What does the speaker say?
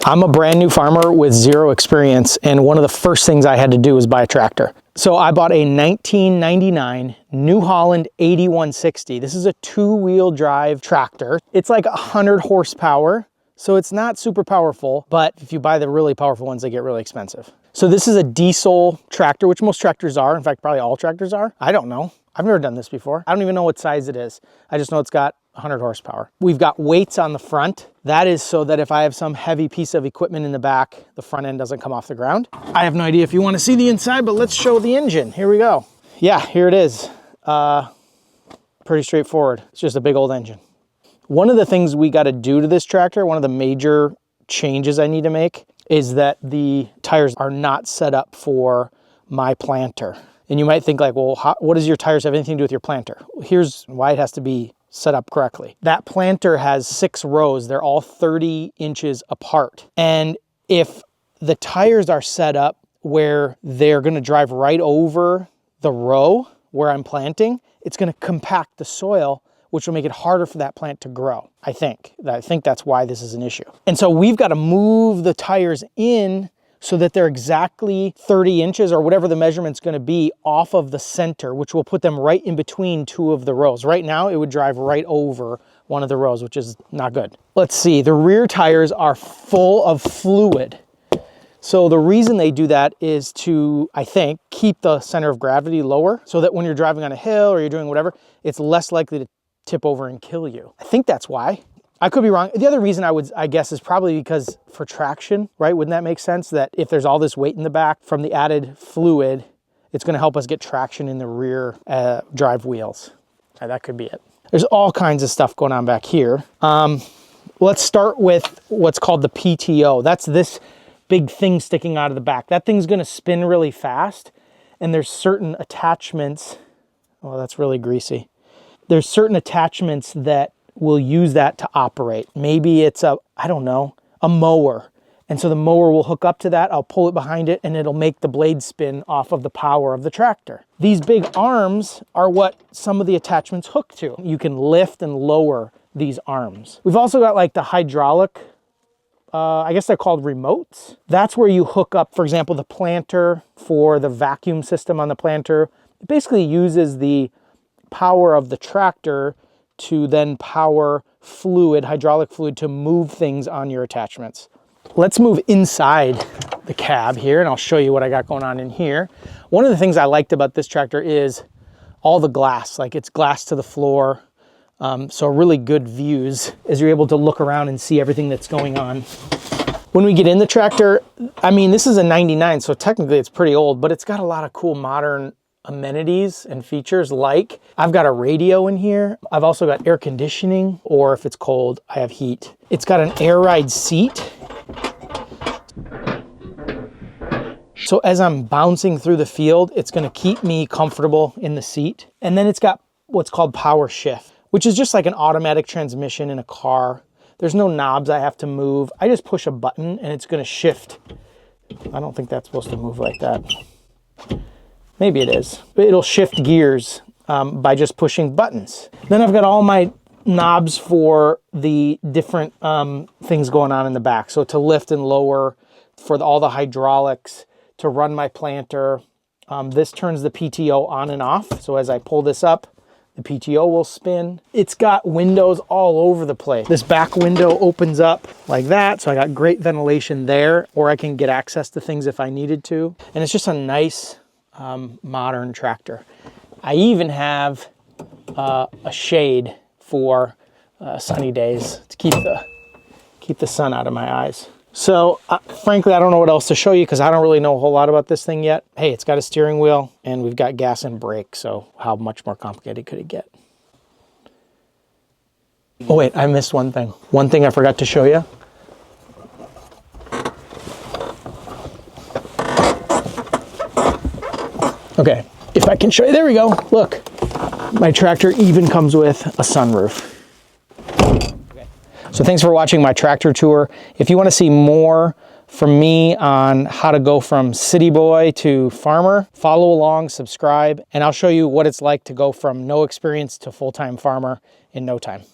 I'm a brand new farmer with zero experience, and one of the first things I had to do was buy a tractor. So I bought a 1999 New Holland 8160. This is a two-wheel drive tractor. It's like 100 horsepower, so it's not super powerful, but if you buy the really powerful ones, they get really expensive. So this is a diesel tractor, which most tractors are. In fact, probably all tractors are. I don't know. I've never done this before. I don't even know what size it is. I just know it's got 100 horsepower. We've got weights on the front. That is so that if I have some heavy piece of equipment in the back, the front end doesn't come off the ground. I have no idea if you want to see the inside, but let's show the engine. Here we go. Yeah, here it is. Pretty straightforward. It's just a big old engine. One of the things we got to do to this tractor, one of the major changes I need to make, is that the tires are not set up for my planter. And you might think like, well, what does your tires have anything to do with your planter? Here's why it has to be set up correctly. That planter has 6 rows. They're all 30 inches apart. And if the tires are set up where they're going to drive right over the row where I'm planting, it's going to compact the soil, which will make it harder for that plant to grow. I think that's why this is an issue. And so we've got to move the tires in so that they're exactly 30 inches or whatever the measurement's going to be off of the center, which will put them right in between 2 of the rows. Right now, it would drive right over one of the rows, which is not good. Let's see, the rear tires are full of fluid. So the reason they do that is to, I think, keep the center of gravity lower so that when you're driving on a hill or you're doing whatever, it's less likely to tip over and kill you. I think that's why. I could be wrong. The other reason I guess is probably because for traction, right? Wouldn't that make sense that if there's all this weight in the back from the added fluid, it's going to help us get traction in the rear drive wheels. That could be it. There's all kinds of stuff going on back here. Let's start with what's called the PTO. That's this big thing sticking out of the back. That thing's going to spin really fast, and there's certain attachments. Oh, that's really greasy. There's certain attachments that will use that to operate. Maybe it's a mower. And so the mower will hook up to that, I'll pull it behind it, and it'll make the blade spin off of the power of the tractor. These big arms are what some of the attachments hook to. You can lift and lower these arms. We've also got like the hydraulic, I guess they're called remotes. That's where you hook up, for example, the planter for the vacuum system on the planter. It basically uses the power of the tractor to then power fluid, hydraulic fluid, to move things on your attachments. Let's move inside the cab here, and I'll show you what I got going on in here. One of the things I liked about this tractor is all the glass, like it's glass to the floor. So really good views as you're able to look around and see everything that's going on. When we get in the tractor, I mean, this is a 99, so technically it's pretty old, but it's got a lot of cool modern amenities and features, like I've got a radio in here. I've also got air conditioning, or if it's cold, I have heat. It's got an air ride seat. So as I'm bouncing through the field, it's going to keep me comfortable in the seat. And then it's got what's called power shift, which is just like an automatic transmission in a car. There's no knobs I have to move. I just push a button and it's going to shift. I don't think that's supposed to move like that. Maybe it is, but it'll shift gears by just pushing buttons. Then I've got all my knobs for the different things going on in the back. So to lift and lower, for all the hydraulics, to run my planter. This turns the PTO on and off. So as I pull this up, the PTO will spin. It's got windows all over the place. This back window opens up like that. So I got great ventilation there, or I can get access to things if I needed to. And it's just a nice, modern tractor. I even have a shade for sunny days to keep the sun out of my eyes. So frankly, I don't know what else to show you because I don't really know a whole lot about this thing yet. Hey, it's got a steering wheel and we've got gas and brake. So how much more complicated could it get? Oh wait, I missed one thing. One thing I forgot to show you. Okay, if I can show you, there we go. Look, my tractor even comes with a sunroof. So thanks for watching my tractor tour. If you want to see more from me on how to go from city boy to farmer, follow along, subscribe, and I'll show you what it's like to go from no experience to full-time farmer in no time.